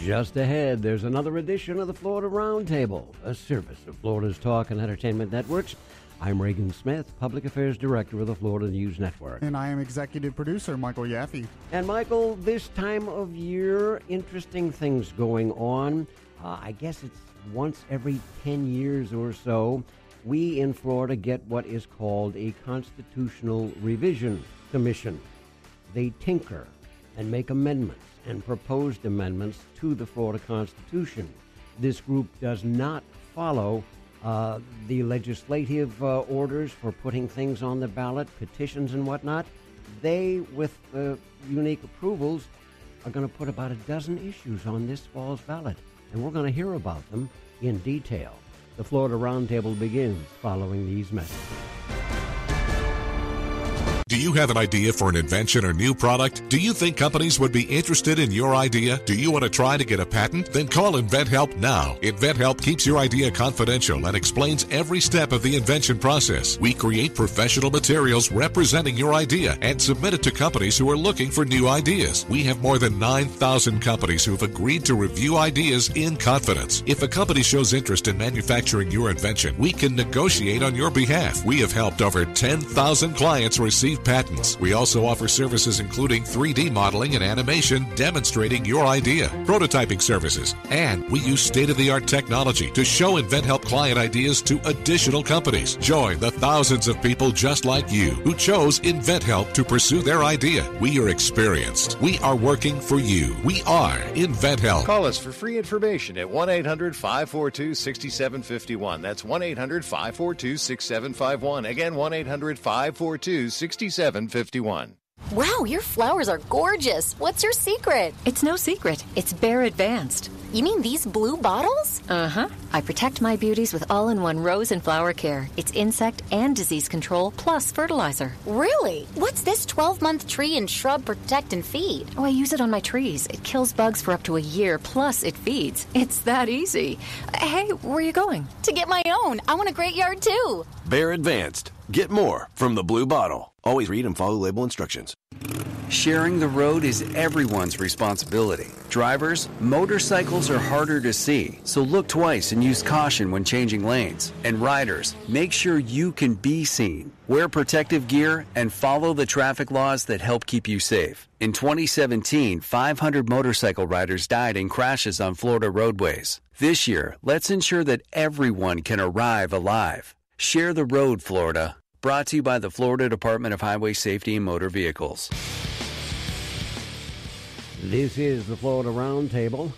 Just ahead, there's another edition of the Florida Roundtable, a service of Florida's Talk and Entertainment Networks. I'm Reagan Smith, Public Affairs Director of the Florida News Network. And I am Executive Producer Michael Yaffe. And Michael, this time of year, interesting things going on. I guess it's once every 10 years or so, we in Florida get what is called a Constitutional Revision Commission. They tinker and make amendments and proposed amendments to the Florida Constitution. This group does not follow the legislative orders for putting things on the ballot, petitions and whatnot. They, with unique approvals, are going to put about a dozen issues on this fall's ballot, and we're going to hear about them in detail. The Florida Roundtable begins following these messages. Do you have an idea for an invention or new product? Do you think companies would be interested in your idea? Do you want to try to get a patent? Then call InventHelp now. InventHelp keeps your idea confidential and explains every step of the invention process. We create professional materials representing your idea and submit it to companies who are looking for new ideas. We have more than 9,000 companies who have agreed to review ideas in confidence. If a company shows interest in manufacturing your invention, we can negotiate on your behalf. We have helped over 10,000 clients receive patents. We also offer services including 3D modeling and animation demonstrating your idea, prototyping services, and we use state-of-the-art technology to show InventHelp client ideas to additional companies. Join the thousands of people just like you who chose InventHelp to pursue their idea. We are experienced. We are working for you. We are InventHelp. Call us for free information at 1-800-542-6751. That's 1-800-542-6751. Again, 1-800-542-6751. Wow, your flowers are gorgeous. What's your secret? It's no secret. It's Bear Advanced. You mean these blue bottles? Uh-huh. I protect my beauties with all-in-one rose and flower care. It's insect and disease control plus fertilizer. Really? What's this 12-month tree and shrub protect and feed? Oh, I use it on my trees. It kills bugs for up to a year, plus it feeds. It's that easy. Hey, where are you going? To get my own. I want a great yard, too. Bear Advanced. Get more from the blue bottle. Always read and follow label instructions. Sharing the road is everyone's responsibility. Drivers, motorcycles are harder to see, so look twice and use caution when changing lanes. And riders, make sure you can be seen. Wear protective gear and follow the traffic laws that help keep you safe. In 2017, 500 motorcycle riders died in crashes on Florida roadways. This year, let's ensure that everyone can arrive alive. Share the road, Florida. Brought to you by the Florida Department of Highway Safety and Motor Vehicles. This is the Florida Roundtable,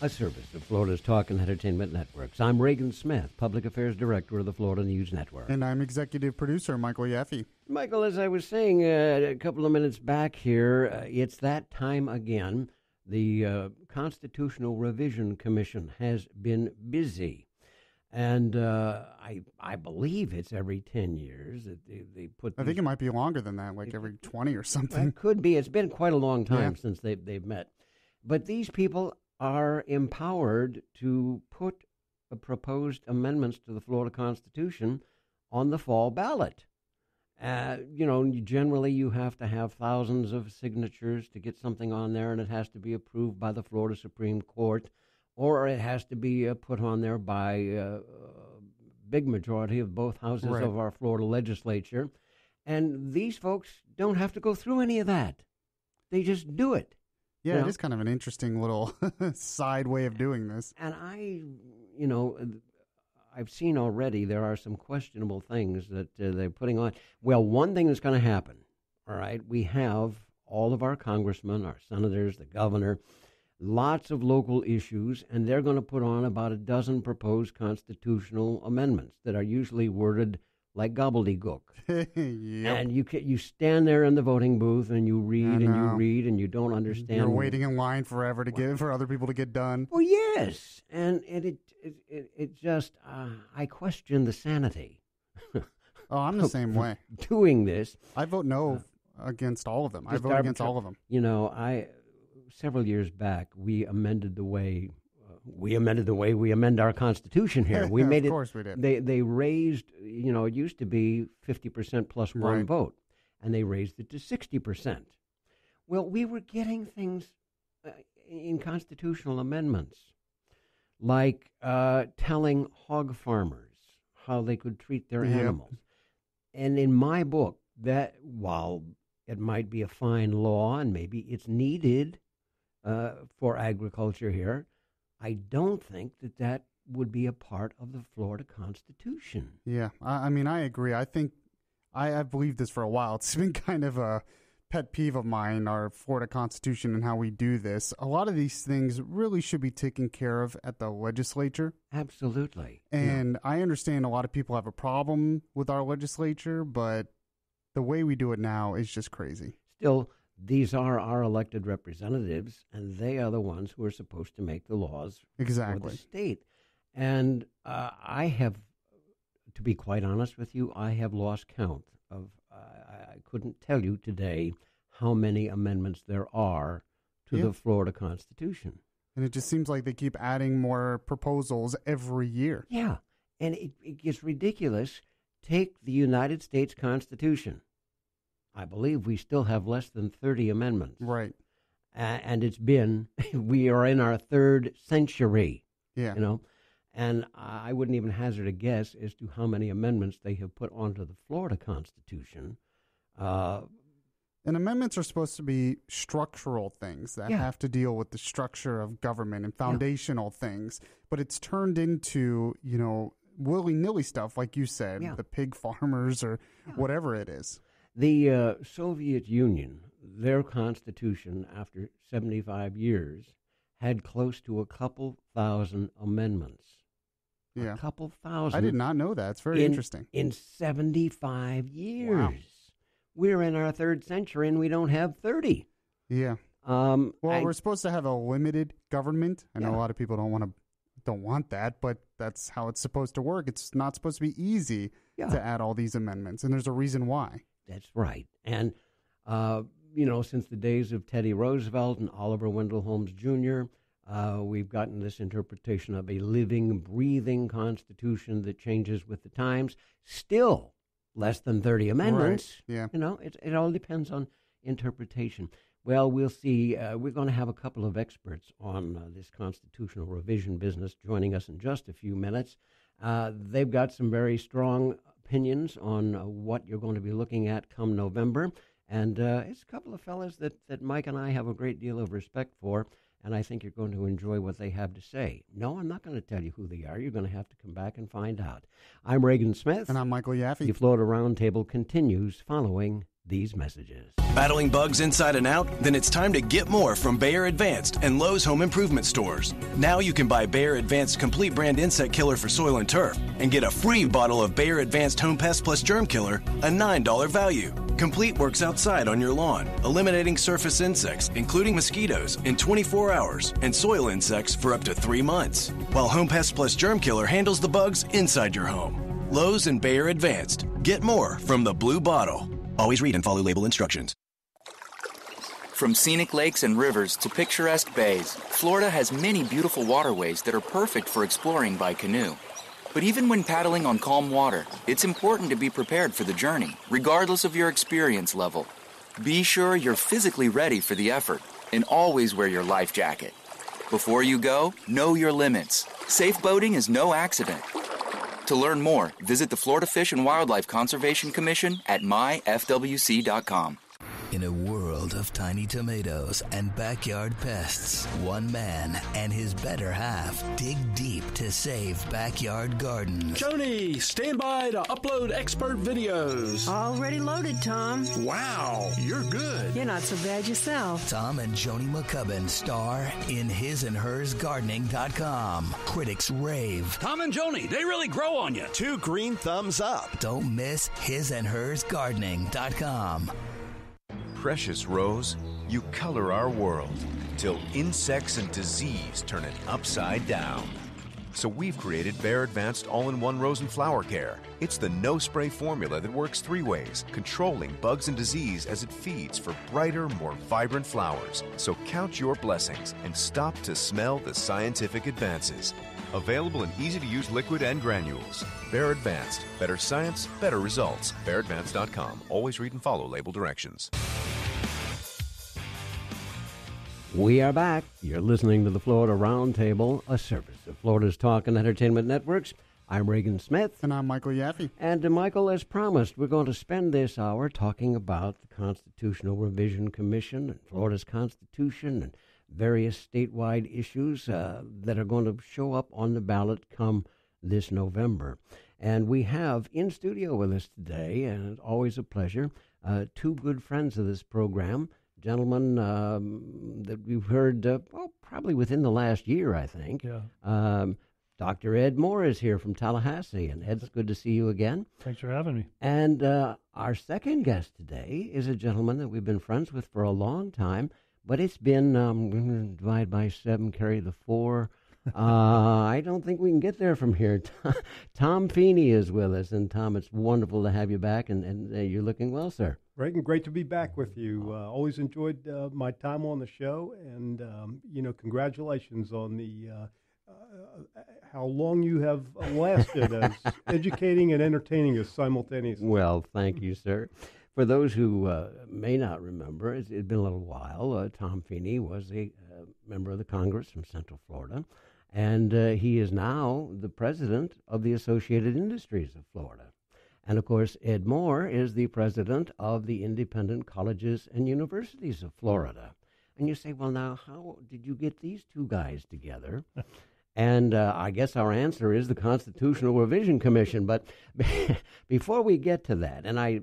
a service of Florida's Talk and Entertainment Networks. I'm Reagan Smith, Public Affairs Director of the Florida News Network. And I'm Executive Producer Michael Yaffe. Michael, as I was saying a couple of minutes back here, it's that time again. The Constitutional Revision Commission has been busy. And I believe it's every 10 years that they put. I think it might be longer than that, like every 20 or something. It could be. It's been quite a long time since they've met. But these people are empowered to put proposed amendments to the Florida Constitution on the fall ballot. Generally you have to have thousands of signatures to get something on there, and it has to be approved by the Florida Supreme Court. Or it has to be put on there by a big majority of both houses of our Florida legislature. And these folks don't have to go through any of that. They just do it. Yeah, it is kind of an interesting little side way of doing this. And I've seen already there are some questionable things that they're putting on. Well, one thing that's going to happen, all right, we have all of our congressmen, our senators, the governor, lots of local issues, and they're going to put on about a dozen proposed constitutional amendments that are usually worded like gobbledygook. Yep. And you stand there in the voting booth and you read and you read and you don't understand. You're waiting in line forever for other people to get done. Well, yes, and it just I question the sanity. Oh, I'm the same way. Doing this, I vote no against all of them. I vote against all of them. Several years back, we amended the way we amend our Constitution here. We made of course we did. They raised, it used to be 50% plus one vote, and they raised it to 60%. Well, we were getting things in constitutional amendments, like telling hog farmers how they could treat their animals. And in my book, that while it might be a fine law and maybe it's needed for agriculture here, I don't think that would be a part of the Florida Constitution. Yeah, I mean, I agree. I think I've believed this for a while. It's been kind of a pet peeve of mine, our Florida Constitution and how we do this. A lot of these things really should be taken care of at the legislature. Absolutely. And I understand a lot of people have a problem with our legislature, but the way we do it now is just crazy. Still, these are our elected representatives, and they are the ones who are supposed to make the laws for the state. And I have, to be quite honest with you, I have lost count of, I couldn't tell you today how many amendments there are to the Florida Constitution. And it just seems like they keep adding more proposals every year. Yeah, and it gets ridiculous. Take the United States Constitution. I believe we still have less than 30 amendments. Right. And it's been, we are in our third century. Yeah. You know, and I wouldn't even hazard a guess as to how many amendments they have put onto the Florida Constitution. And amendments are supposed to be structural things that have to deal with the structure of government and foundational things. But it's turned into, you know, willy-nilly stuff, like you said, the pig farmers or whatever it is. The Soviet Union, their constitution after 75 years, had close to a couple thousand amendments. Yeah. A couple thousand. I did not know that. It's very interesting. In 75 years. Wow. We're in our third century and we don't have 30. Yeah. Well, we're supposed to have a limited government. I know a lot of people don't want that, but that's how it's supposed to work. It's not supposed to be easy to add all these amendments, and there's a reason why. That's right. And, you know, since the days of Teddy Roosevelt and Oliver Wendell Holmes Jr., we've gotten this interpretation of a living, breathing Constitution that changes with the times. Still less than 30 amendments. Right. Yeah. You know, it all depends on interpretation. Well, we'll see. We're going to have a couple of experts on this constitutional revision business joining us in just a few minutes. They've got some very strong opinions on what you're going to be looking at come November. And it's a couple of fellas that Mike and I have a great deal of respect for, and I think you're going to enjoy what they have to say. No, I'm not going to tell you who they are. You're going to have to come back and find out. I'm Reagan Smith. And I'm Michael Yaffe. The Florida Roundtable continues following these messages. Battling bugs inside and out? Then it's time to get more from Bayer Advanced and Lowe's Home Improvement stores. Now you can buy Bayer Advanced Complete Brand Insect Killer for soil and turf and get a free bottle of Bayer Advanced Home Pest Plus Germ Killer, a $9 value. Complete works outside on your lawn, eliminating surface insects, including mosquitoes, in 24 hours and soil insects for up to 3 months. While Home Pest Plus Germ Killer handles the bugs inside your home. Lowe's and Bayer Advanced. Get more from the blue bottle. Always read and follow label instructions. From scenic lakes and rivers to picturesque bays, Florida has many beautiful waterways that are perfect for exploring by canoe. But even when paddling on calm water, it's important to be prepared for the journey, regardless of your experience level. Be sure you're physically ready for the effort and always wear your life jacket. Before you go, know your limits. Safe boating is no accident. To learn more, visit the Florida Fish and Wildlife Conservation Commission at myfwc.com. In a world of tiny tomatoes and backyard pests, one man and his better half dig deep to save backyard gardens. Joni, stand by to upload expert videos. Already loaded, Tom. Wow, you're good. You're not so bad yourself. Tom and Joni McCubbin star in hisandhersgardening.com. Critics rave. Tom and Joni, they really grow on you. 2 green thumbs up. Don't miss hisandhersgardening.com. Precious Rose, you color our world till insects and disease turn it upside down. So we've created Bayer Advanced All-in-One Rose and Flower Care. It's the no-spray formula that works 3 ways, controlling bugs and disease as it feeds for brighter, more vibrant flowers. So count your blessings and stop to smell the scientific advances. Available in easy-to-use liquid and granules. Bayer Advanced. Better science, better results. BayerAdvanced.com. Always read and follow label directions. We are back. You're listening to the Florida Roundtable, a service of Florida's Talk and Entertainment Networks. I'm Reagan Smith. And I'm Michael Yaffe. And Michael, as promised, we're going to spend this hour talking about the Constitutional Revision Commission and Florida's Constitution and various statewide issues that are going to show up on the ballot come this November. And we have in studio with us today, and it's always a pleasure, two good friends of this program, gentlemen that we've heard, probably within the last year, I think. Yeah. Dr. Ed Moore is here from Tallahassee, and Ed, it's good to see you again. Thanks for having me. And our second guest today is a gentleman that we've been friends with for a long time, but it's been, divide by 7, carry the 4. I don't think we can get there from here. Tom Feeney is with us, and Tom, it's wonderful to have you back, and you're looking well, sir. Reagan, great to be back with you. Always enjoyed my time on the show, and congratulations on the how long you have lasted as educating and entertaining us simultaneously. Well, thank you, sir. For those who may not remember, it's been a little while. Tom Feeney was a member of the Congress from Central Florida, and he is now the president of the Associated Industries of Florida. And, of course, Ed Moore is the president of the Independent Colleges and Universities of Florida. And you say, well, now, how did you get these two guys together? And I guess our answer is the Constitutional Revision Commission. But before we get to that, and I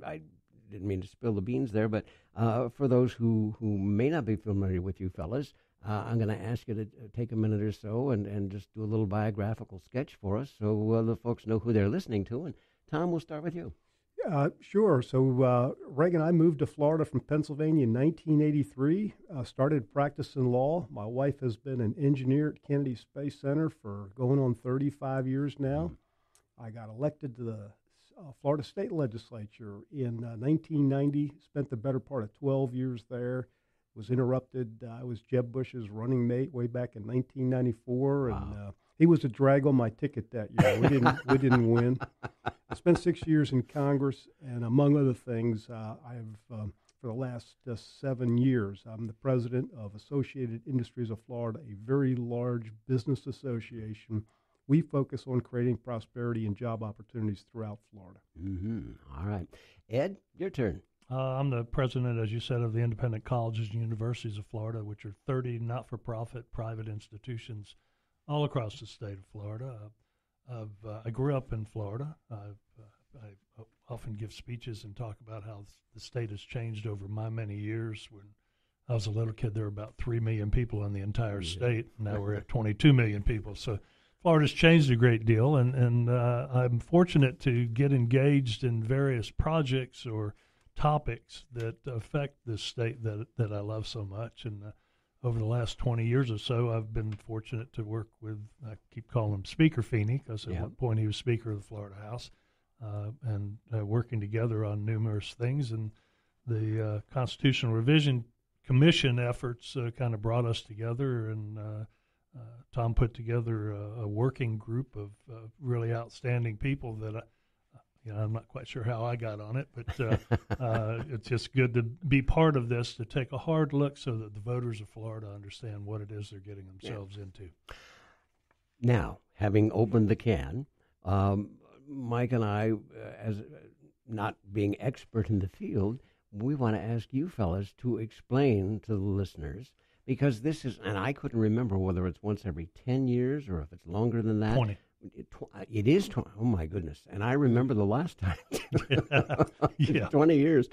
didn't mean to spill the beans there, but for those who may not be familiar with you fellas, I'm going to ask you to take a minute or so and just do a little biographical sketch for us so the folks know who they're listening to. And Tom, we'll start with you. Sure. So, Reagan, I moved to Florida from Pennsylvania in 1983, started practicing law. My wife has been an engineer at Kennedy Space Center for going on 35 years now. I got elected to the Florida State Legislature in 1990, spent the better part of 12 years there, was interrupted. I was Jeb Bush's running mate way back in 1994, and he was a drag on my ticket that year. We didn't win. I spent 6 years in Congress, and among other things, I've for the last 7 years, I'm the president of Associated Industries of Florida, a very large business association. We focus on creating prosperity and job opportunities throughout Florida. Mm-hmm. All right. Ed, your turn. I'm the president, as you said, of the Independent Colleges and Universities of Florida, which are 30 not-for-profit private institutions all across the state of Florida. I grew up in Florida. I often give speeches and talk about how the state has changed over my many years. When I was a little kid, there were about 3 million people in the entire state. Now we're at 22 million people. So Florida's changed a great deal, and I'm fortunate to get engaged in various projects or topics that affect this state that I love so much. And over the last 20 years or so, I've been fortunate to work with, I keep calling him Speaker Feeney, because at one point he was Speaker of the Florida House, and working together on numerous things. And the Constitutional Revision Commission efforts kind of brought us together, and Tom put together a working group of really outstanding people that I'm not quite sure how I got on it, but it's just good to be part of this, to take a hard look so that the voters of Florida understand what it is they're getting themselves into. Now, having opened the can, Mike and I, as not being expert in the field, we want to ask you fellas to explain to the listeners, because this is, and I couldn't remember whether it's once every 10 years or if it's longer than that. 20. It is 20. Oh, my goodness. And I remember the last time. Yeah. 20 years.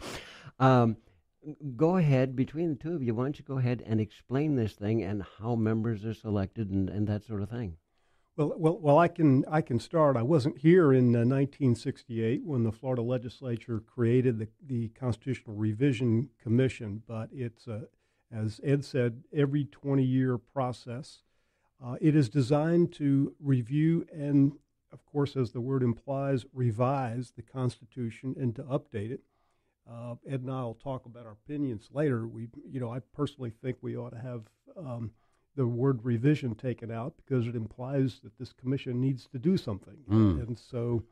Go ahead, between the two of you, why don't you go ahead and explain this thing and how members are selected and that sort of thing. Well, I can start. I wasn't here in 1968 when the Florida legislature created the Constitutional Revision Commission, but it's, as Ed said, every 20-year process. It is designed to review and, of course, as the word implies, revise the Constitution and to update it. Ed and I will talk about our opinions later. I personally think we ought to have the word revision taken out because it implies that this commission needs to do something. And so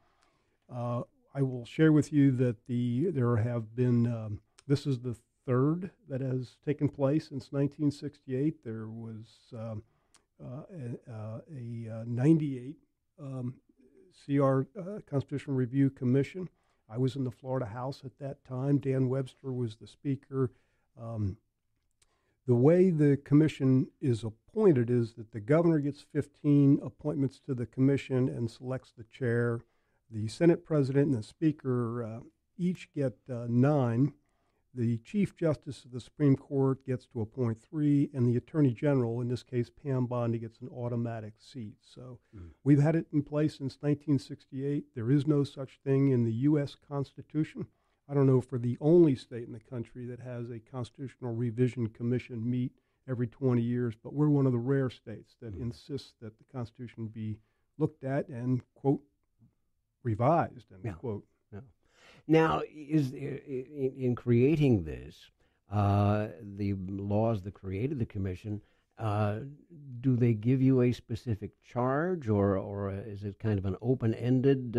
I will share with you that there have been, this is the third that has taken place since 1968. There was a 98 CR Constitutional Review Commission. I was in the Florida House at that time. Dan Webster was the speaker. The way the commission is appointed is that the governor gets 15 appointments to the commission and selects the chair. The Senate president and the speaker each get 9. The Chief Justice of the Supreme Court gets to appoint 3, and the Attorney General, in this case Pam Bondi, gets an automatic seat. So we've had it in place since 1968. There is no such thing in the U.S. Constitution. I don't know for the only state in the country that has a Constitutional Revision Commission meet every 20 years, but we're one of the rare states that insists that the Constitution be looked at and, quote, revised, end quote. Yeah. Now, is in creating this, the laws that created the commission, do they give you a specific charge, or is it kind of an open-ended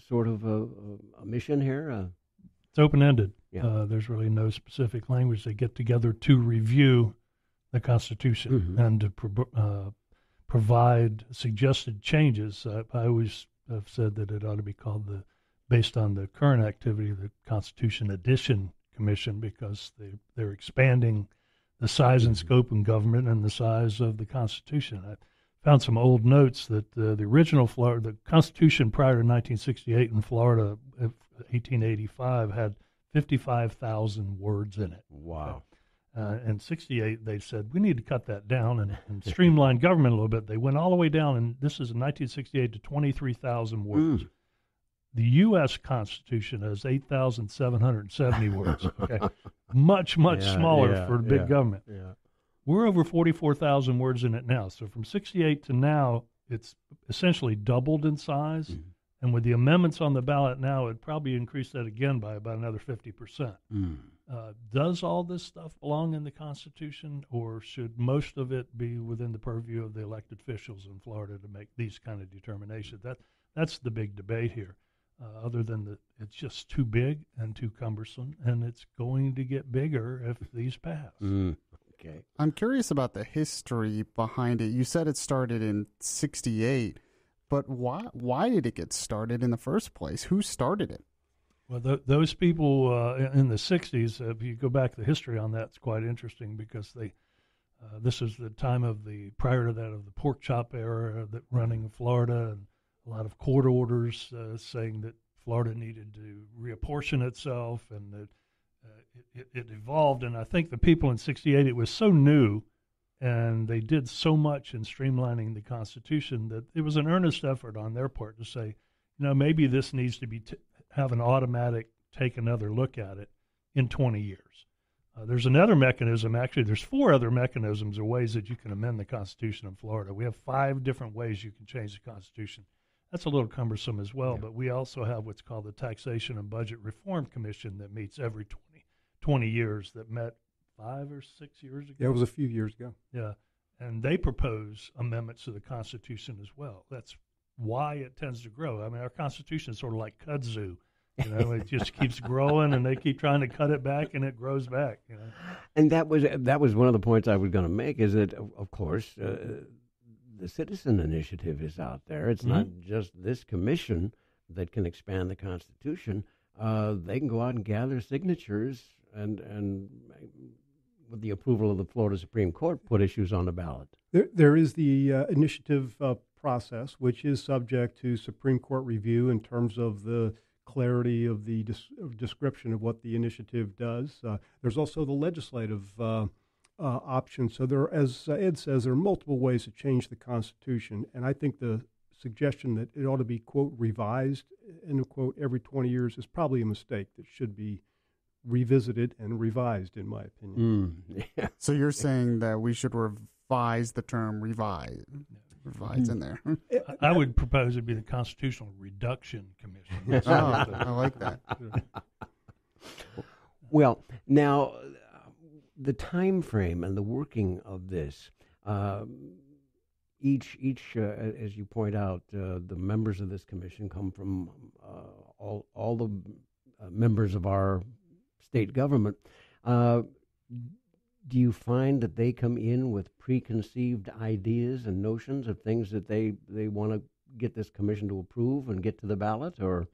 sort of a mission here? It's open-ended. Yeah. There's really no specific language. They get together to review the Constitution and to provide suggested changes. I always have said that it ought to be called based on the current activity, the Constitution Addition Commission, because they're expanding the size and scope of government and the size of the Constitution. I found some old notes that the original Florida, the Constitution prior to 1968 in Florida, 1885, had 55,000 words in it. Wow. In 68, they said, we need to cut that down and streamline government a little bit. They went all the way down, and this is in 1968, to 23,000 words. The U.S. Constitution has 8,770 words. Okay, much smaller for big government. Yeah. We're over 44,000 words in it now. So from 68 to now, it's essentially doubled in size. And with the amendments on the ballot now, it'd probably increase that again by about another 50%. Does all this stuff belong in the Constitution, or should most of it be within the purview of the elected officials in Florida to make these kind of determinations? That's the big debate here. Other than that, it's just too big and too cumbersome, and it's going to get bigger if these pass. Okay. I'm curious about the history behind it. You said it started in 68, but why did it get started in the first place? Who started it? Well, those people in the 60s, if you go back to the history on that, it's quite interesting because this is the time prior to that, of the pork chop era that running in Florida, and a lot of court orders saying that Florida needed to reapportion itself, and that it evolved. And I think the people in 68, it was so new, and they did so much in streamlining the Constitution that it was an earnest effort on their part to say, maybe this needs to be have an automatic take another look at it in 20 years. There's another mechanism. Actually, there's 4 other mechanisms or ways that you can amend the Constitution in Florida. We have 5 different ways you can change the Constitution. That's a little cumbersome as well, but we also have what's called the Taxation and Budget Reform Commission that meets every 20 years, that met 5 or 6 years ago. Yeah, it was a few years ago. Yeah, and they propose amendments to the Constitution as well. That's why it tends to grow. I mean, our Constitution is sort of like kudzu. It just keeps growing, and they keep trying to cut it back, and it grows back. And that was one of the points I was going to make, is that, of course, the citizen initiative is out there. It's not just this commission that can expand the Constitution. They can go out and gather signatures and with the approval of the Florida Supreme Court, put issues on the ballot. There is the initiative process, which is subject to Supreme Court review in terms of the clarity of the description of what the initiative does. There's also the legislative option. So as Ed says, there are multiple ways to change the Constitution, and I think the suggestion that it ought to be, quote, revised, end of quote, every 20 years is probably a mistake that should be revisited and revised, in my opinion. Yeah. So you're saying that we should revise the term revise in there. I would propose it be the Constitutional Reduction Commission. I like that. Well, now, the time frame and the working of this, each as you point out, the members of this commission come from all the members of our state government. Do you find that they come in with preconceived ideas and notions of things that they want to get this commission to approve and get to the ballot, or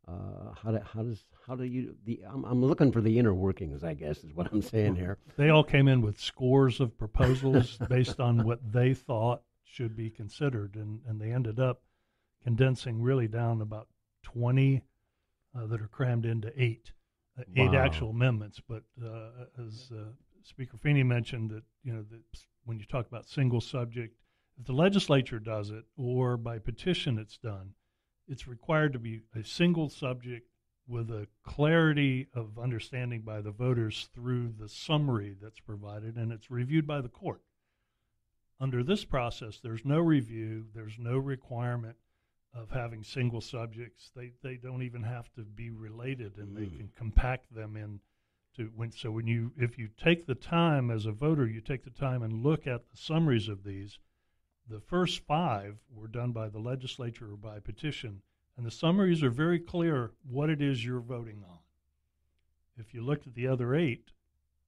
how do you? I'm looking for the inner workings, I guess, is what I'm saying here. They all came in with scores of proposals based on what they thought should be considered, and they ended up condensing really down about 20 that are crammed into 8 actual amendments. But as Speaker Feeney mentioned, that that when you talk about single subject, if the legislature does it or by petition it's done, it's required to be a single subject with a clarity of understanding by the voters through the summary that's provided, and it's reviewed by the court. Under this process, there's no review, there's no requirement of having single subjects. They don't even have to be related, and they can compact them if you take the time as a voter, you take the time and look at the summaries of these. The first 5 were done by the legislature or by petition, and the summaries are very clear what it is you're voting on. If you looked at the other 8,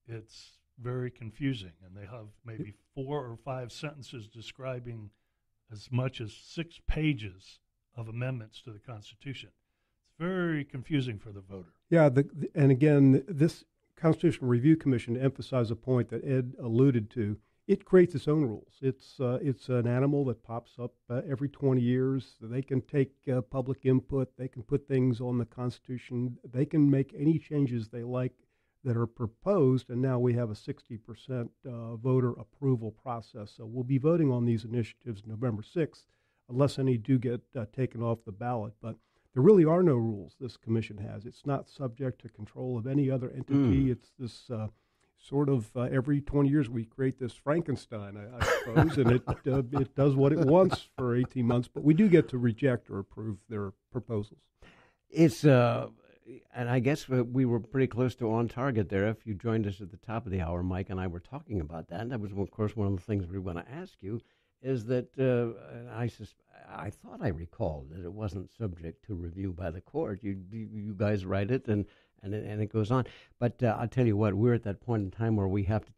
it's very confusing, and they have maybe 4 or 5 sentences describing as much as 6 pages of amendments to the Constitution. It's very confusing for the voter. Yeah, and again, this Constitutional Review Commission, to emphasize a point that Ed alluded to, it creates its own rules. It's an animal that pops up every 20 years. They can take public input. They can put things on the Constitution. They can make any changes they like that are proposed, and now we have a 60% voter approval process. So we'll be voting on these initiatives November 6th, unless any do get taken off the ballot. But there really are no rules this commission has. It's not subject to control of any other entity. It's this sort of every 20 years we create this Frankenstein, I suppose, and it does what it wants for 18 months. But we do get to reject or approve their proposals. It's and I guess we were pretty close to on target there. If you joined us at the top of the hour, Mike and I were talking about that. And that was, of course, one of the things we want to ask you is that I thought I recalled that it wasn't subject to review by the court. You guys write it and it goes on. But I'll tell you what, we're at that point in time where we have to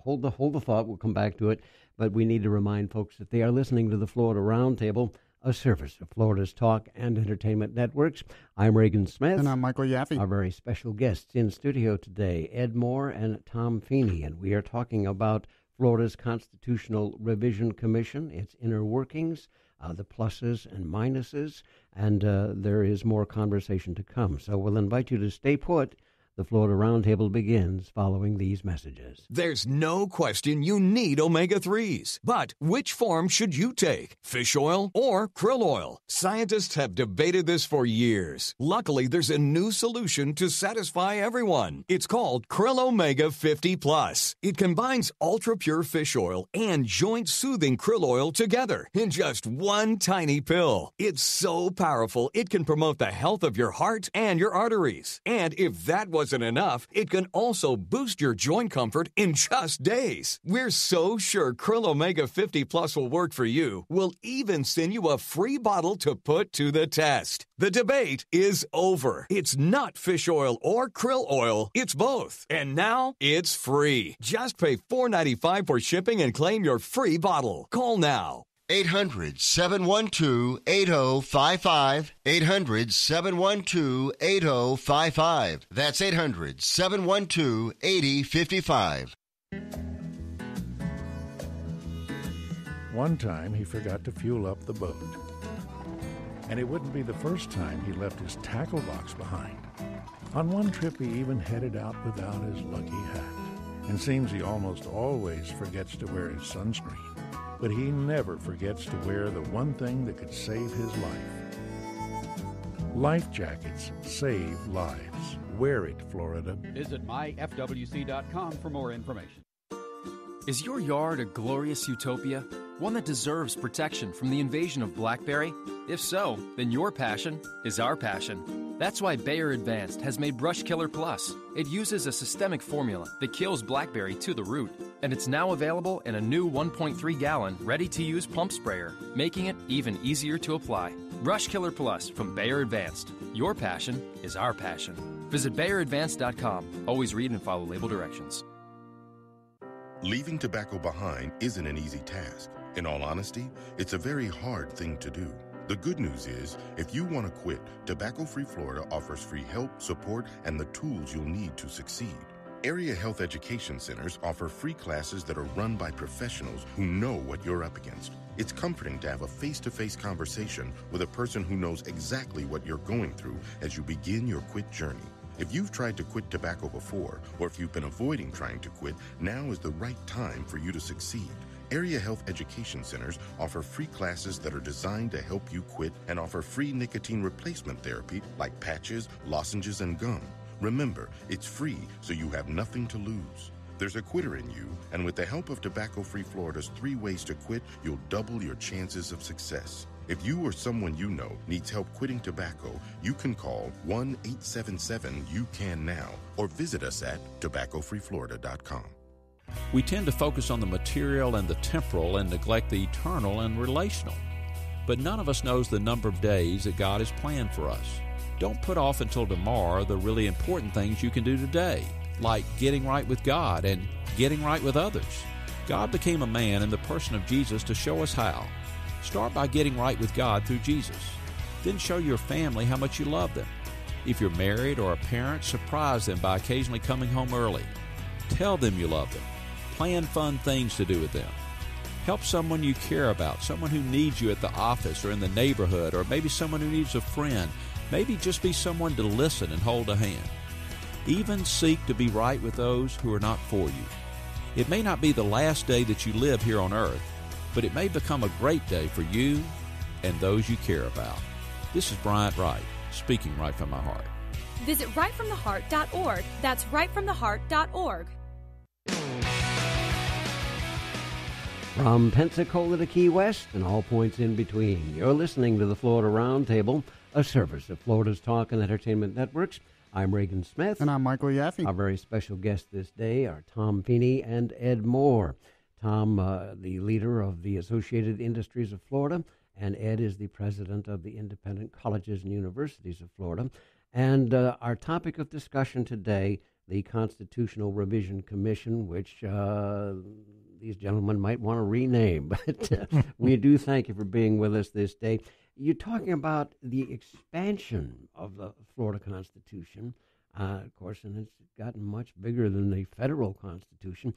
hold the thought. We'll come back to it. But we need to remind folks that they are listening to the Florida Roundtable, a service of Florida's Talk and Entertainment Networks. I'm Reagan Smith. And I'm Michael Yaffe. Our very special guests in studio today, Ed Moore and Tom Feeney. And we are talking about Florida's Constitutional Revision Commission, its inner workings, the pluses and minuses, and there is more conversation to come. So we'll invite you to stay put. The Florida Roundtable begins following these messages. There's no question you need omega-3s. But which form should you take? Fish oil or krill oil? Scientists have debated this for years. Luckily, there's a new solution to satisfy everyone. It's called Krill Omega 50 Plus. It combines ultra-pure fish oil and joint-soothing krill oil together in just one tiny pill. It's so powerful, it can promote the health of your heart and your arteries. And if that wasn't enough, it can also boost your joint comfort in just days. We're so sure Krill Omega 50 Plus will work for you, we'll even send you a free bottle to put to the test. The debate is over. It's not fish oil or krill oil, it's both. And now it's free. Just pay $4.95 for shipping and claim your free bottle. Call now. 800-712-8055. 800-712-8055. That's 800-712-8055. One time he forgot to fuel up the boat. And it wouldn't be the first time he left his tackle box behind. On one trip he even headed out without his lucky hat. And seems he almost always forgets to wear his sunscreen. But he never forgets to wear the one thing that could save his life. Life jackets save lives. Wear it, Florida. Visit myfwc.com for more information. Is your yard a glorious utopia? One that deserves protection from the invasion of blackberry? If so, then your passion is our passion. That's why Bayer Advanced has made Brush Killer Plus. It uses a systemic formula that kills blackberry to the root, and it's now available in a new 1.3-gallon ready-to-use pump sprayer, making it even easier to apply. Brush Killer Plus from Bayer Advanced. Your passion is our passion. Visit BayerAdvance.com. Always read and follow label directions. Leaving tobacco behind isn't an easy task. In all honesty, it's a very hard thing to do. The good news is, if you want to quit, Tobacco Free Florida offers free help, support, and the tools you'll need to succeed. Area Health Education Centers offer free classes that are run by professionals who know what you're up against. It's comforting to have a face-to-face conversation with a person who knows exactly what you're going through as you begin your quit journey. If you've tried to quit tobacco before, or if you've been avoiding trying to quit, now is the right time for you to succeed. Area Health Education Centers offer free classes that are designed to help you quit and offer free nicotine replacement therapy like patches, lozenges, and gum. Remember, it's free, so you have nothing to lose. There's a quitter in you, and with the help of Tobacco Free Florida's 3 ways to quit, you'll double your chances of success. If you or someone you know needs help quitting tobacco, you can call 1-877-YOU-CAN-NOW or visit us at tobaccofreeflorida.com. We tend to focus on the material and the temporal and neglect the eternal and relational. But none of us knows the number of days that God has planned for us. Don't put off until tomorrow the really important things you can do today, like getting right with God and getting right with others. God became a man in the person of Jesus to show us how. Start by getting right with God through Jesus. Then show your family how much you love them. If you're married or a parent, surprise them by occasionally coming home early. Tell them you love them. Plan fun things to do with them. Help someone you care about, someone who needs you at the office or in the neighborhood, or maybe someone who needs a friend. Maybe just be someone to listen and hold a hand. Even seek to be right with those who are not for you. It may not be the last day that you live here on earth, but it may become a great day for you and those you care about. This is Bryant Wright, speaking right from my heart. Visit rightfromtheheart.org. That's rightfromtheheart.org. From Pensacola to Key West and all points in between, you're listening to the Florida Roundtable, a service of Florida's Talk and Entertainment Networks. I'm Reagan Smith. And I'm Michael Yaffe. Our very special guests this day are Tom Feeney and Ed Moore. Tom, the leader of the Associated Industries of Florida, and Ed is the president of the Independent Colleges and Universities of Florida. And our topic of discussion today, the Constitutional Revision Commission, which these gentlemen might want to rename. But we do thank you for being with us this day. You're talking about the expansion of the Florida Constitution, of course, and it's gotten much bigger than the federal Constitution.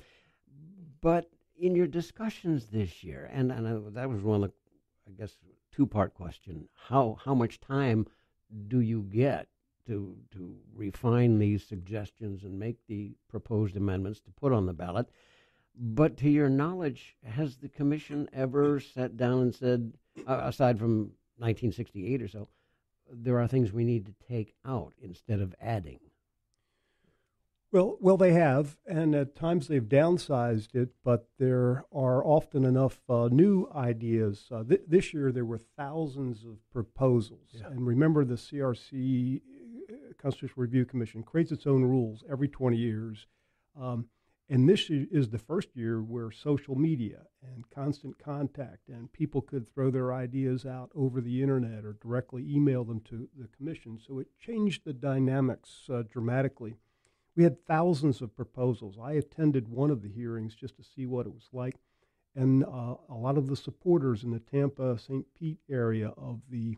But in your discussions this year, and that was one of the, I guess, two-part question, how much time do you get to refine these suggestions and make the proposed amendments to put on the ballot? But to your knowledge, has the commission ever sat down and said, aside from 1968 or so, there are things we need to take out instead of adding? Well, they have, and at times they've downsized it, but there are often enough new ideas. This year there were thousands of proposals, and remember the CRC, Constitutional Review Commission, creates its own rules every 20 years. And this is the first year where social media and constant contact and people could throw their ideas out over the internet or directly email them to the commission. So it changed the dynamics dramatically. We had thousands of proposals. I attended one of the hearings just to see what it was like. And a lot of the supporters in the Tampa, St. Pete area of the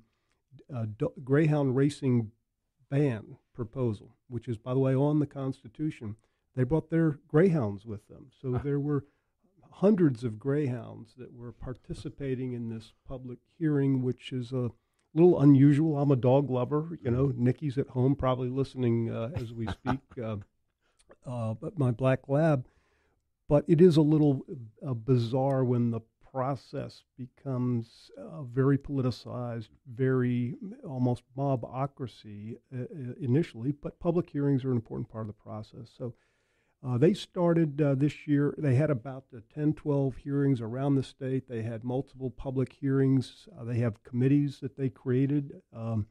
Greyhound racing ban proposal, which is, by the way, on the Constitution, they brought their greyhounds with them. So there were hundreds of greyhounds that were participating in this public hearing, which is a little unusual. I'm a dog lover. You know, Nikki's at home probably listening as we speak, but my black lab. But it is a little bizarre when the process becomes very politicized, very almost mobocracy initially, but public hearings are an important part of the process. So they started this year. They had about 10, 12 hearings around the state. They had multiple public hearings. They have committees that they created, and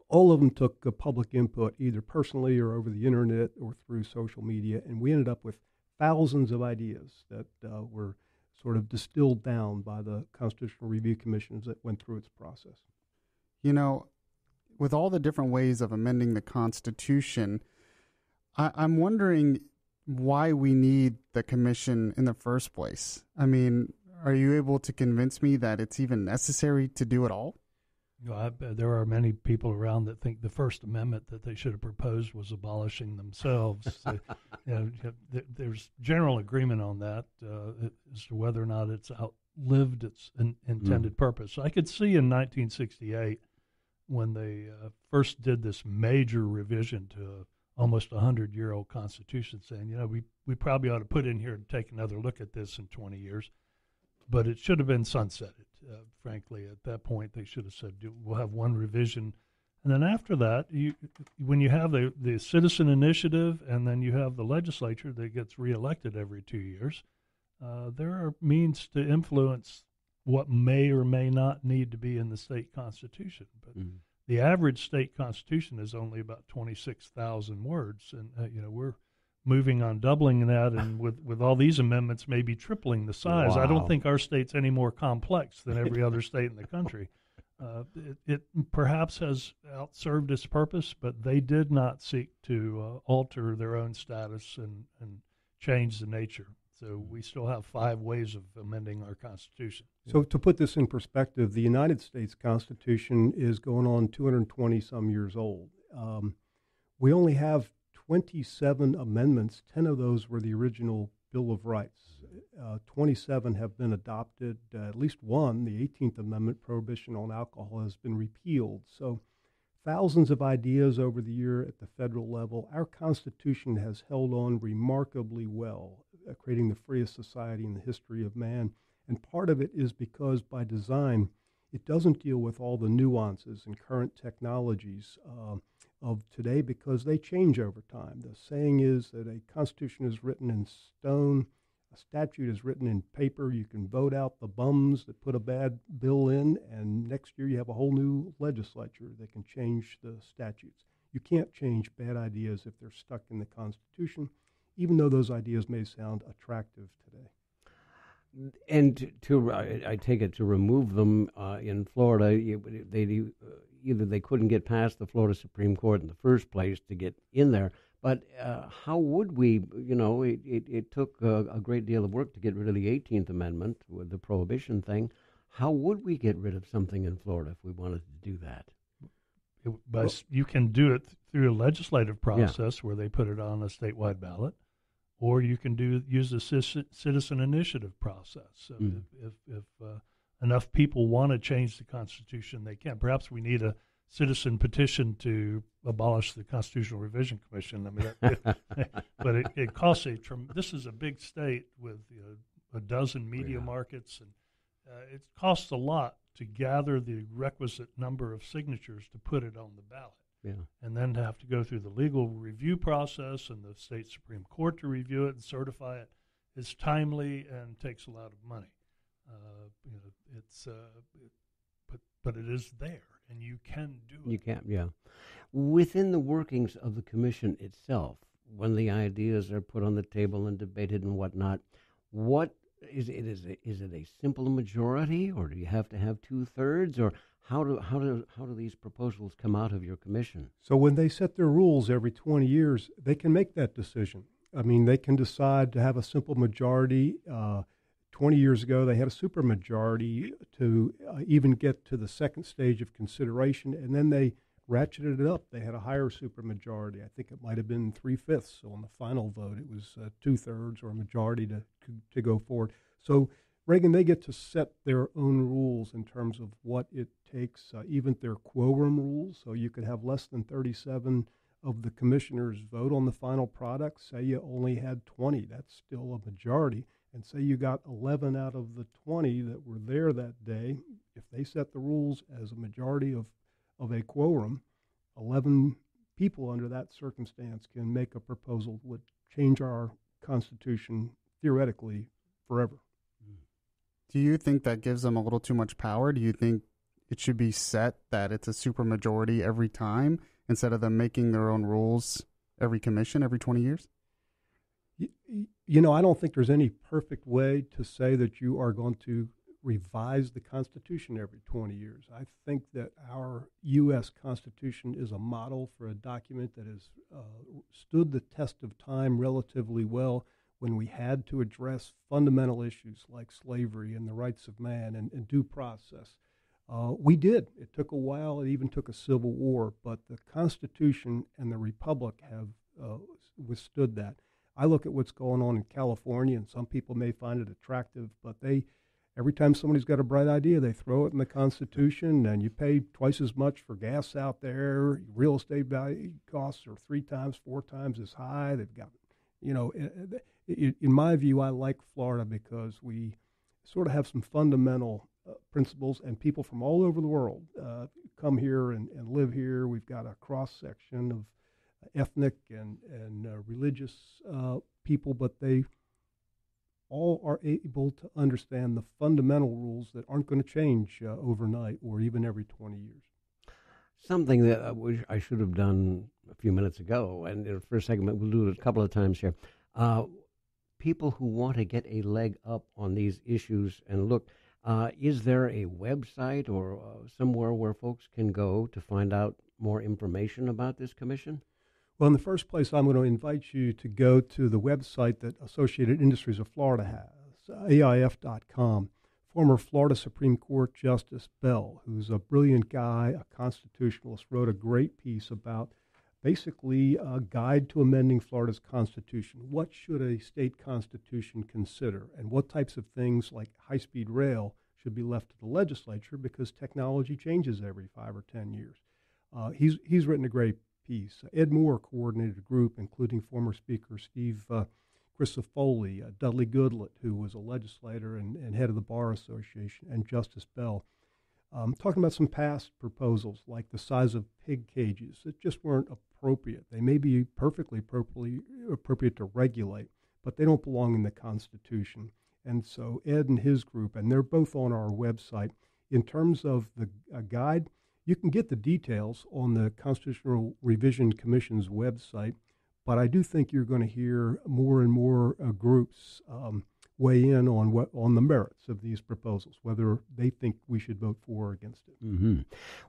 all of them took public input, either personally or over the internet or through social media. And we ended up with thousands of ideas that were sort of distilled down by the Constitutional Review Commission as it went through its process. You know, with all the different ways of amending the Constitution, I'm wondering why we need the commission in the first place. I mean, are you able to convince me that it's even necessary to do it all? There are many people around that think the First Amendment that they should have proposed was abolishing themselves. There's general agreement on that as to whether or not it's outlived its intended purpose. So I could see in 1968 when they first did this major revision to almost 100-year-old Constitution, saying, we probably ought to put in here and take another look at this in 20 years. But it should have been sunsetted, frankly. At that point, they should have said, we'll have one revision. And then after that, when you have the citizen initiative and then you have the legislature that gets reelected every 2 years, there are means to influence what may or may not need to be in the state constitution. But the average state constitution is only about 26,000 words. And, we're moving on doubling that, and with all these amendments, maybe tripling the size. Wow. I don't think our state's any more complex than every other state in the country. It perhaps has outserved its purpose, but they did not seek to alter their own status and change the nature. So we still have 5 ways of amending our Constitution. So to put this in perspective, the United States Constitution is going on 220-some years old. We only have 27 amendments. 10 of those were the original Bill of Rights. 27 have been adopted. At least one, the 18th Amendment, prohibition on alcohol, has been repealed. So thousands of ideas over the year at the federal level. Our Constitution has held on remarkably well, creating the freest society in the history of man. And part of it is because by design, it doesn't deal with all the nuances and current technologies of today, because they change over time. The saying is that a constitution is written in stone, a statute is written in paper. You can vote out the bums that put a bad bill in, and next year you have a whole new legislature that can change the statutes. You can't change bad ideas if they're stuck in the Constitution, even though those ideas may sound attractive today. And I take it, to remove them in Florida, either they couldn't get past the Florida Supreme Court in the first place to get in there, but how would we, it took a great deal of work to get rid of the 18th Amendment with the prohibition thing. How would we get rid of something in Florida if we wanted to do that? You can do it through a legislative process where they put it on a statewide ballot. Or you can use the citizen initiative process. So if enough people want to change the Constitution, they can. Perhaps we need a citizen petition to abolish the Constitutional Revision Commission. I mean, but it costs this is a big state with a dozen media markets, and it costs a lot to gather the requisite number of signatures to put it on the ballot. Yeah. And then to have to go through the legal review process and the state Supreme Court to review it and certify it is timely and takes a lot of money. But it is there, and you can do it. You can, yeah. Within the workings of the commission itself, when the ideas are put on the table and debated and whatnot, what is it? Is it a simple majority, or do you have to have 2/3, or how do these proposals come out of your commission? So when they set their rules every 20 years, they can make that decision. I mean, they can decide to have a simple majority. 20 years ago, they had a supermajority to even get to the second stage of consideration, and then they ratcheted it up. They had a higher supermajority. I think it might have been 3/5. So on the final vote, it was 2/3 or a majority to go forward. So Reagan, they get to set their own rules in terms of what it takes, even their quorum rules. So you could have less than 37 of the commissioners vote on the final product. Say you only had 20, that's still a majority. And say you got 11 out of the 20 that were there that day. If they set the rules as a majority of a quorum, 11 people under that circumstance can make a proposal that would change our Constitution theoretically forever. Do you think that gives them a little too much power? Do you think it should be set that it's a supermajority every time instead of them making their own rules every commission every 20 years? I don't think there's any perfect way to say that you are going to revise the Constitution every 20 years. I think that our U.S. Constitution is a model for a document that has stood the test of time relatively well when we had to address fundamental issues like slavery and the rights of man and due process. We did. It took a while. It even took a civil war, but the Constitution and the Republic have withstood that. I look at what's going on in California, and some people may find it attractive, but every time somebody's got a bright idea, they throw it in the Constitution, and you pay twice as much for gas out there. Real estate value costs are 3 times, 4 times as high. They've got, in my view, I like Florida because we sort of have some fundamental principles, and people from all over the world come here and live here. We've got a cross-section of ethnic and religious people, but they all are able to understand the fundamental rules that aren't going to change overnight or even every 20 years. Something that I should have done a few minutes ago, and in the first segment, we'll do it a couple of times here. People who want to get a leg up on these issues and look, is there a website or somewhere where folks can go to find out more information about this commission? Well, in the first place, I'm going to invite you to go to the website that Associated Industries of Florida has, AIF.com. Former Florida Supreme Court Justice Bell, who's a brilliant guy, a constitutionalist, wrote a great piece about basically a guide to amending Florida's constitution. What should a state constitution consider, and what types of things like high-speed rail should be left to the legislature because technology changes every 5 or 10 years. He's written a great piece. Ed Moore coordinated a group, including former Speaker Steve Crisafulli, Dudley Goodlett, who was a legislator and head of the Bar Association, and Justice Bell, talking about some past proposals like the size of pig cages that just weren't appropriate. They may be perfectly appropriate to regulate, but they don't belong in the Constitution. And so Ed and his group, and they're both on our website, in terms of the guide, you can get the details on the Constitutional Revision Commission's website, but I do think you're going to hear more and more groups weigh in on the merits of these proposals, whether they think we should vote for or against it. Mm-hmm.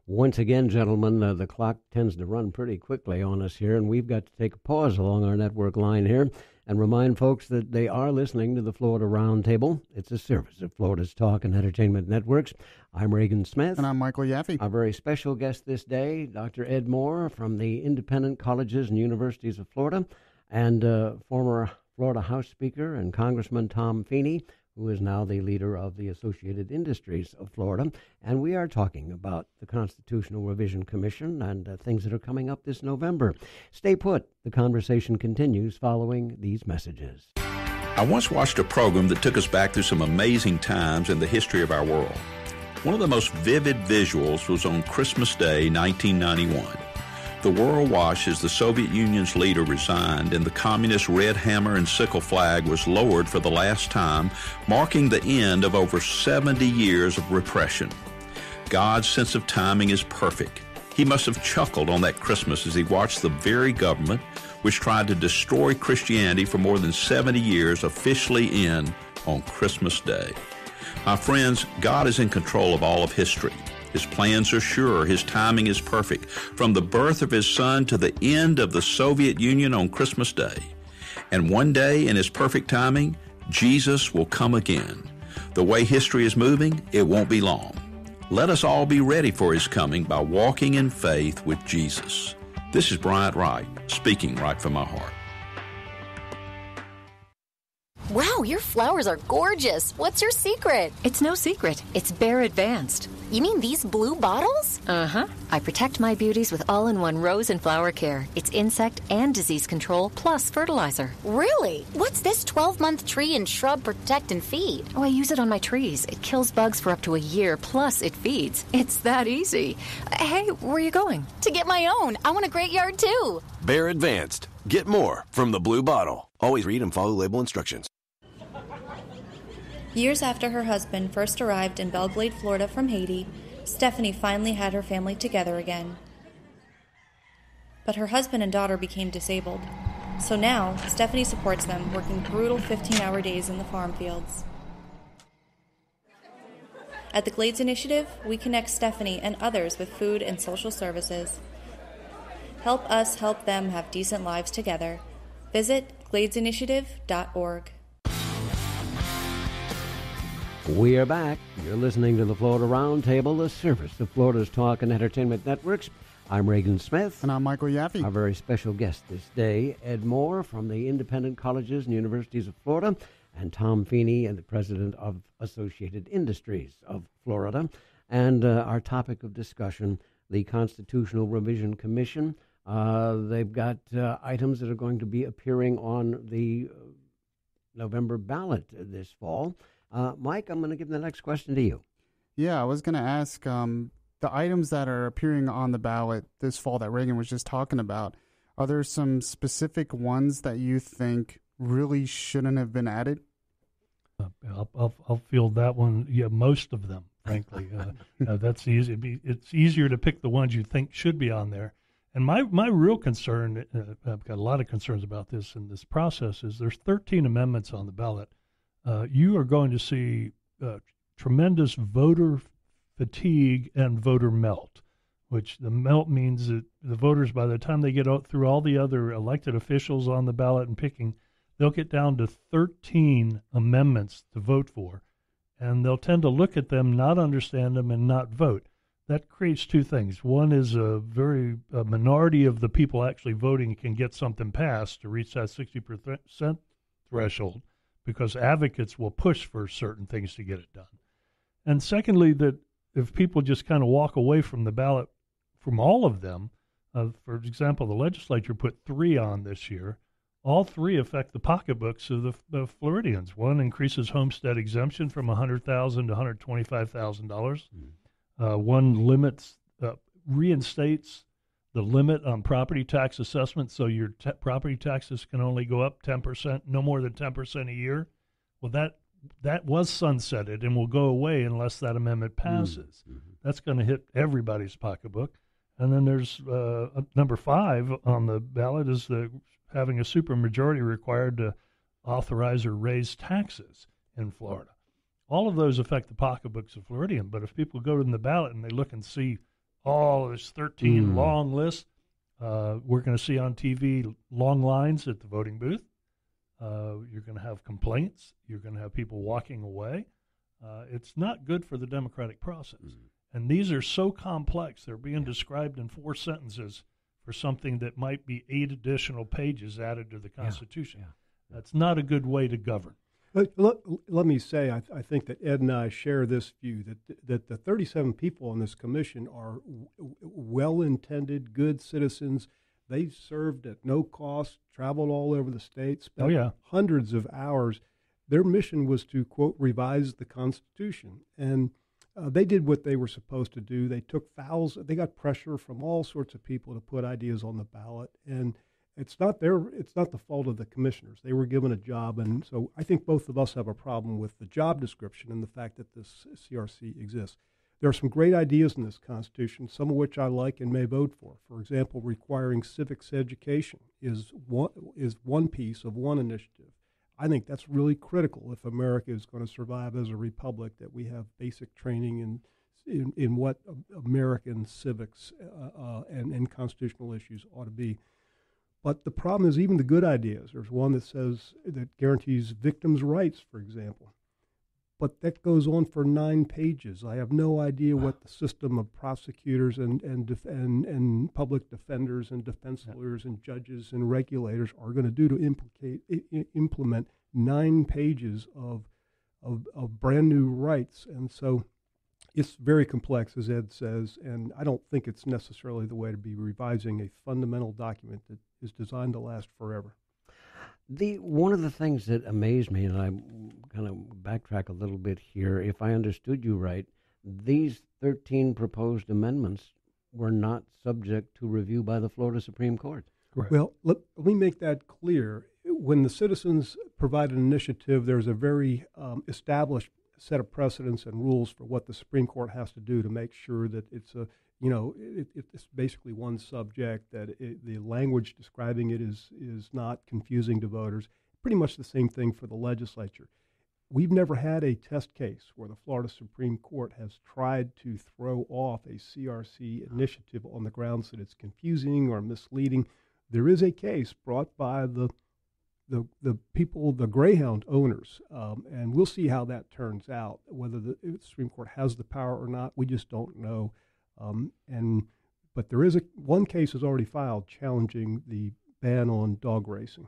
Once again, gentlemen, the clock tends to run pretty quickly on us here, and we've got to take a pause along our network line here and remind folks that they are listening to the Florida Roundtable. It's a service of Florida's Talk and Entertainment Networks. I'm Reagan Smith. And I'm Michael Yaffe. Our very special guest this day, Dr. Ed Moore from the Independent Colleges and Universities of Florida, and former Florida House Speaker and Congressman Tom Feeney, who is now the leader of the Associated Industries of Florida. And we are talking about the Constitutional Revision Commission and things that are coming up this November. Stay put. The conversation continues following these messages. I once watched a program that took us back through some amazing times in the history of our world. One of the most vivid visuals was on Christmas Day, 1991. The world watched as the Soviet Union's leader resigned and the communist red hammer and sickle flag was lowered for the last time, marking the end of over 70 years of repression. God's sense of timing is perfect. He must have chuckled on that Christmas as he watched the very government, which tried to destroy Christianity for more than 70 years, officially end on Christmas Day. My friends, God is in control of all of history. His plans are sure. His timing is perfect. From the birth of his son to the end of the Soviet Union on Christmas Day. And one day, in his perfect timing, Jesus will come again. The way history is moving, it won't be long. Let us all be ready for his coming by walking in faith with Jesus. This is Bryant Wright, speaking right from my heart. Wow, your flowers are gorgeous. What's your secret? It's no secret. It's Bear Advanced. You mean these blue bottles? Uh-huh. I protect my beauties with all-in-one rose and flower care. It's insect and disease control plus fertilizer. Really? What's this 12-month tree and shrub protect and feed? Oh, I use it on my trees. It kills bugs for up to a year, plus it feeds. It's that easy. Hey, where are you going? To get my own. I want a great yard, too. Bear Advanced. Get more from the blue bottle. Always read and follow label instructions. Years after her husband first arrived in Belle Glade, Florida from Haiti, Stephanie finally had her family together again. But her husband and daughter became disabled. So now, Stephanie supports them, working brutal 15-hour days in the farm fields. At the Glades Initiative, we connect Stephanie and others with food and social services. Help us help them have decent lives together. Visit GladesInitiative.org. We are back. You're listening to the Florida Roundtable, the service of Florida's Talk and Entertainment Networks. I'm Reagan Smith. And I'm Michael Yaffe. Our very special guest this day, Ed Moore from the Independent Colleges and Universities of Florida, and Tom Feeney, the president of Associated Industries of Florida. And our topic of discussion, the Constitutional Revision Commission. They've got items that are going to be appearing on the November ballot this fall. Mike, I'm going to give the next question to you. Yeah, I was going to ask the items that are appearing on the ballot this fall that Reagan was just talking about, are there some specific ones that you think really shouldn't have been added? I'll field that one. Yeah, most of them, frankly. That's easy. It's easier to pick the ones you think should be on there. And my real concern, I've got a lot of concerns about this in this process, is there's 13 amendments on the ballot. You are going to see tremendous voter fatigue and voter melt, which the melt means that the voters, by the time they get out through all the other elected officials on the ballot and picking, they'll get down to 13 amendments to vote for, and they'll tend to look at them, not understand them, and not vote. That creates two things. One is a minority of the people actually voting can get something passed to reach that 60% threshold, because advocates will push for certain things to get it done. And secondly, that if people just kind of walk away from the ballot, from all of them, for example, the legislature put 3 on this year. All 3 affect the pocketbooks of the Floridians. One increases homestead exemption from $100,000 to $125,000. One limits, reinstates the limit on property tax assessment, so your property taxes can only go up 10%, no more than 10% a year. Well, that was sunsetted and will go away unless that amendment passes. That's going to hit everybody's pocketbook. And then there's number 5 on the ballot is having a supermajority required to authorize or raise taxes in Florida. All of those affect the pocketbooks of Floridians, but if people go to the ballot and they look and see all this 13 long list, we're going to see on TV long lines at the voting booth. You're going to have complaints. You're going to have people walking away. It's not good for the democratic process. And these are so complex. They're being described in 4 sentences for something that might be 8 additional pages added to the Constitution. That's not a good way to govern. Let me say, I think that Ed and I share this view, that the 37 people on this commission are well-intended, good citizens. They served at no cost, traveled all over the state, spent hundreds of hours. Their mission was to, quote, revise the Constitution. And they did what they were supposed to do. They took they got pressure from all sorts of people to put ideas on the ballot. And it's not the fault of the commissioners. They were given a job, and so I think both of us have a problem with the job description and the fact that this CRC exists. There are some great ideas in this Constitution, some of which I like and may vote for. For example, requiring civics education is one piece of one initiative. I think that's really critical if America is going to survive as a republic, that we have basic training in what American civics and constitutional issues ought to be. But the problem is even the good ideas. There's one that guarantees victims' rights, for example. But that goes on for 9 pages. I have no idea what the system of prosecutors and public defenders and defense lawyers and judges and regulators are going to do to implement 9 pages of brand new rights. And so it's very complex, as Ed says, and I don't think it's necessarily the way to be revising a fundamental document that is designed to last forever. One of the things that amazed me, and I kind of backtrack a little bit here, if I understood you right, these 13 proposed amendments were not subject to review by the Florida Supreme Court. Correct. Well, let me make that clear. When the citizens provide an initiative, there's a very established set of precedents and rules for what the Supreme Court has to do to make sure that it's it's basically one subject, that the language describing it is not confusing to voters. Pretty much the same thing for the legislature. we've never had a test case where the Florida Supreme Court has tried to throw off a CRC initiative on the grounds that it's confusing or misleading. There is a case brought by the people, the Greyhound owners, and we'll see how that turns out, whether the Supreme Court has the power or not. We just don't know. But there is one case is already filed challenging the ban on dog racing.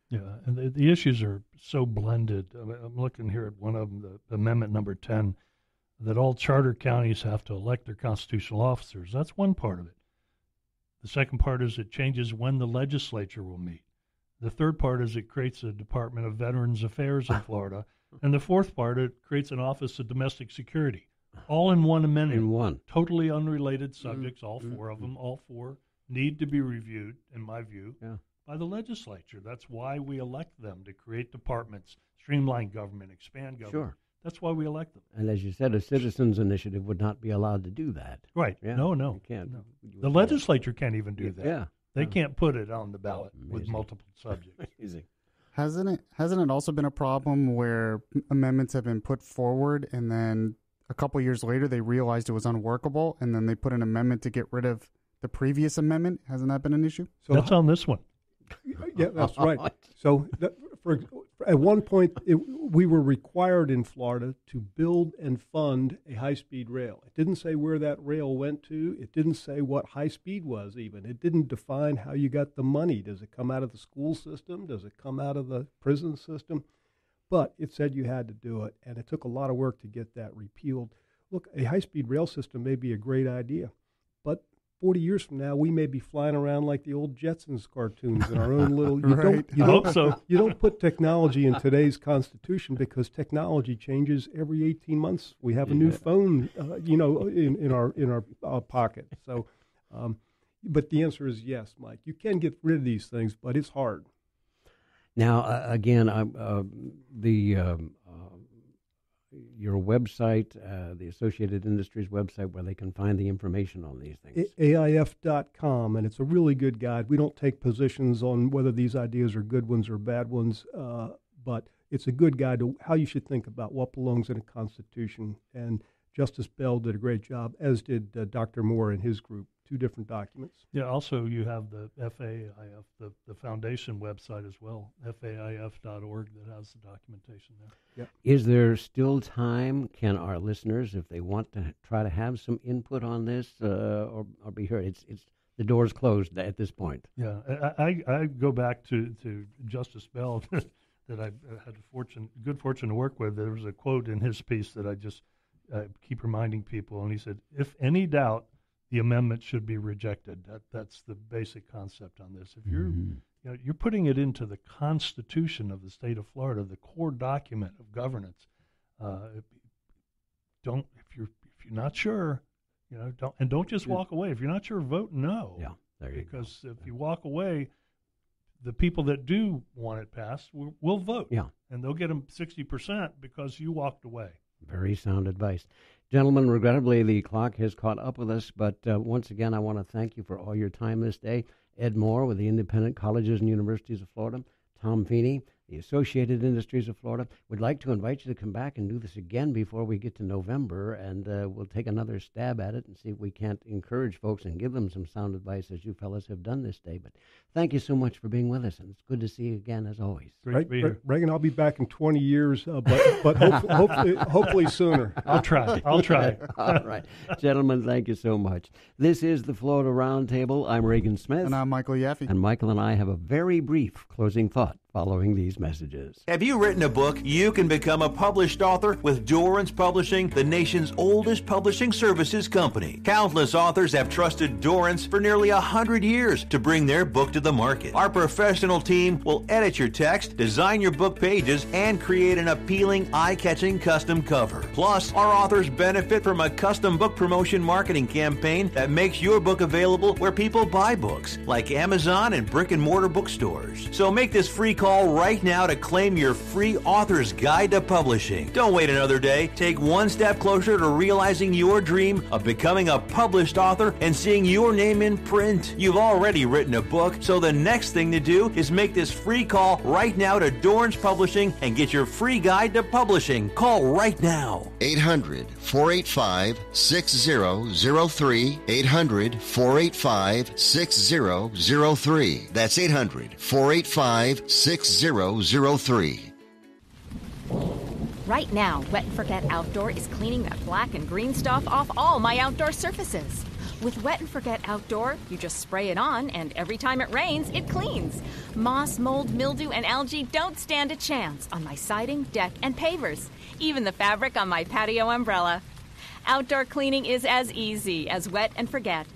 Yeah, and the issues are so blended. I'm looking here at one of them, the Amendment number 10, that all charter counties have to elect their constitutional officers. That's one part of it. The second part is it changes when the legislature will meet. The third part is it creates a Department of Veterans Affairs in Florida. And the fourth part, it creates an Office of Domestic Security. All in one amendment. In one. Totally unrelated subjects, all four of them, all four need to be reviewed, in my view, by the legislature. That's why we elect them, to create departments, streamline government, expand government. Sure. That's why we elect them. And as you said, a citizens' initiative would not be allowed to do that. Right. Yeah. No. You can't. No. The legislature can't even do that. Yeah. They can't put it on the ballot with multiple subjects. Amazing. Hasn't it also been a problem where amendments have been put forward and then a couple years later they realized it was unworkable and then they put an amendment to get rid of the previous amendment? Hasn't that been an issue? So that's on this one. Yeah, that's right. So at one point, we were required in Florida to build and fund a high-speed rail. It didn't say where that rail went to. It didn't say what high speed was even. It didn't define how you got the money. Does it come out of the school system? Does it come out of the prison system? But it said you had to do it, and it took a lot of work to get that repealed. Look, a high-speed rail system may be a great idea, but 40 years from now, we may be flying around like the old Jetsons cartoons in our own little. You don't put technology in today's Constitution because technology changes every 18 months. We have a new phone, in our pocket. So, but the answer is yes, Mike. You can get rid of these things, but it's hard. Now, again, your website, the Associated Industries website, where they can find the information on these things. AIF.com, and it's a really good guide. We don't take positions on whether these ideas are good ones or bad ones, but it's a good guide to how you should think about what belongs in a Constitution. And Justice Bell did a great job, as did Dr. Moore and his group. 2 different documents. Yeah, also you have the FAIF, the foundation website as well, FAIF.org, that has the documentation there. Yep. Is there still time? Can our listeners, if they want to try to have some input on this or be heard, it's the door's closed at this point. Yeah, I go back to Justice Bell that I had good fortune to work with. There was a quote in his piece that I just keep reminding people, and he said, "If any doubt, the amendment should be rejected." That's the basic concept on this. If you're putting it into the Constitution of the state of Florida, the core document of governance. If you're not sure, don't just walk away. If you're not sure, vote no. Yeah, there you go. Because if you walk away, the people that do want it passed will vote. Yeah, and they'll get them 60% because you walked away. Very sound advice. Gentlemen, regrettably, the clock has caught up with us, but once again, I want to thank you for all your time this day. Ed Moore with the Independent Colleges and Universities of Florida, Tom Feeney, the Associated Industries of Florida. We'd like to invite you to come back and do this again before we get to November, and we'll take another stab at it and see if we can't encourage folks and give them some sound advice as you fellas have done this day. But thank you so much for being with us, and it's good to see you again as always. Great to be here. Reagan, I'll be back in 20 years, but hopefully sooner. I'll try. All right. Gentlemen, thank you so much. This is the Florida Roundtable. I'm Reagan Smith. And I'm Michael Yaffe. And Michael and I have a very brief closing thought following these messages. Have you written a book? You can become a published author with Dorrance Publishing, the nation's oldest publishing services company. Countless authors have trusted Dorrance for nearly 100 years to bring their book to the market. Our professional team will edit your text, design your book pages, and create an appealing, eye-catching custom cover. Plus, our authors benefit from a custom book promotion marketing campaign that makes your book available where people buy books, like Amazon and brick-and-mortar bookstores. So make this free call call right now to claim your free author's guide to publishing. Don't wait another day. Take one step closer to realizing your dream of becoming a published author and seeing your name in print. You've already written a book, so the next thing to do is make this free call right now to Dorrance Publishing and get your free guide to publishing. Call right now. 800-485-6003. 800-485-6003. That's 800-485-6003. Right now, Wet and Forget Outdoor is cleaning that black and green stuff off all my outdoor surfaces. With Wet and Forget Outdoor, you just spray it on, and every time it rains, it cleans. Moss, mold, mildew, and algae don't stand a chance on my siding, deck, and pavers. Even the fabric on my patio umbrella. Outdoor cleaning is as easy as Wet and Forget.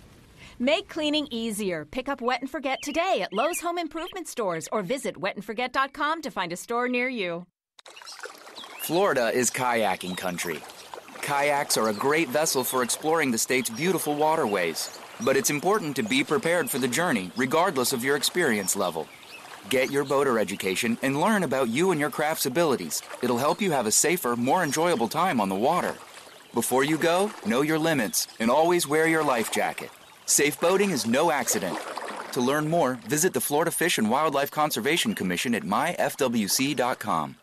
Make cleaning easier. Pick up Wet and Forget today at Lowe's Home Improvement Stores or visit wetandforget.com to find a store near you. Florida is kayaking country. Kayaks are a great vessel for exploring the state's beautiful waterways, but it's important to be prepared for the journey, regardless of your experience level. Get your boater education and learn about you and your craft's abilities. It'll help you have a safer, more enjoyable time on the water. Before you go, know your limits and always wear your life jacket. Safe boating is no accident. To learn more, visit the Florida Fish and Wildlife Conservation Commission at myfwc.com.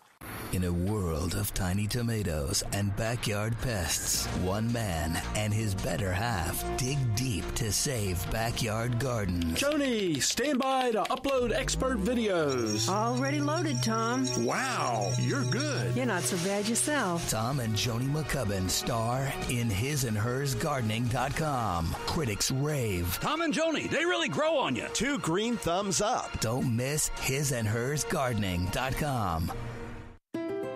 In a world of tiny tomatoes and backyard pests, one man and his better half dig deep to save backyard gardens. Joni, stand by to upload expert videos. Already loaded, Tom. Wow, you're good. You're not so bad yourself. Tom and Joni McCubbin star in hisandhersgardening.com. Critics rave. Tom and Joni, they really grow on you. 2 green thumbs up. Don't miss hisandhersgardening.com.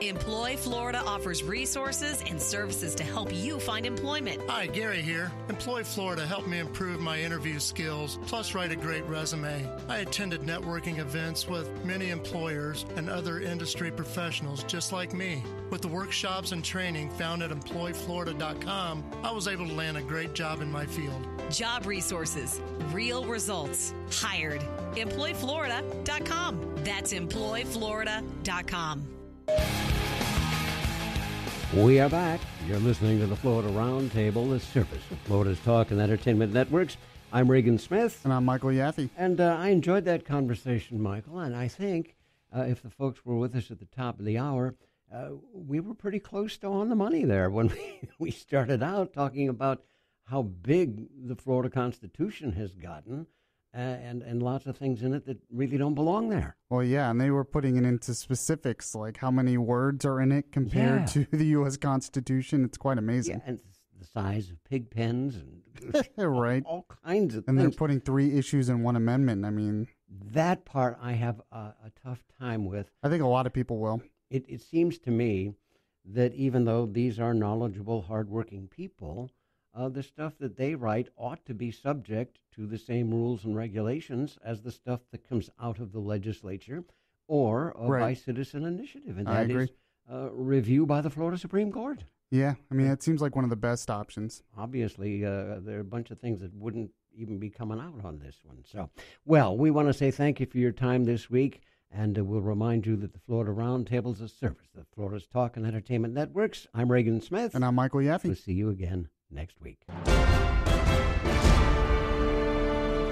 Employ Florida offers resources and services to help you find employment. Hi, Gary here. Employ Florida helped me improve my interview skills, plus write a great resume. I attended networking events with many employers and other industry professionals just like me. With the workshops and training found at employflorida.com, I was able to land a great job in my field. Job resources, real results, hired. Employflorida.com. That's employflorida.com. We are back. You're listening to the Florida Roundtable, the service of Florida's Talk and Entertainment Networks. I'm Reagan Smith. And I'm Michael Yaffe. And I enjoyed that conversation, Michael. And I think if the folks were with us at the top of the hour, we were pretty close to on the money there when we started out talking about how big the Florida Constitution has gotten. And lots of things in it that really don't belong there. Well, yeah, and they were putting it into specifics, like how many words are in it compared to the U.S. Constitution. It's quite amazing. Yeah, and the size of pig pens and right, all kinds of and things. they're putting 3 issues in 1 amendment. I mean, that part I have a tough time with. I think a lot of people will. It seems to me that even though these are knowledgeable, hardworking people, the stuff that they write ought to be subject to the same rules and regulations as the stuff that comes out of the legislature or by citizen initiative, and that is review by the Florida Supreme Court. Yeah, I mean, it seems like one of the best options. Obviously, there are a bunch of things that wouldn't even be coming out on this one. So, well, we want to say thank you for your time this week, and we'll remind you that the Florida Roundtable is a service of Florida's Talk and Entertainment Networks. I'm Reagan Smith. And I'm Michael Yaffe. We'll see you again next week.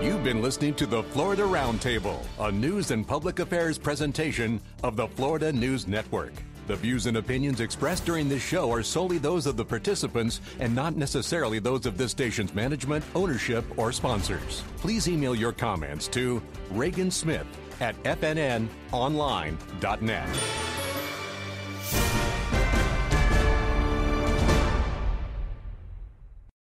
You've been listening to the Florida Roundtable, a news and public affairs presentation of the Florida News Network. The views and opinions expressed during this show are solely those of the participants and not necessarily those of this station's management, ownership, or sponsors. Please email your comments to reagansmith@fnnonline.net.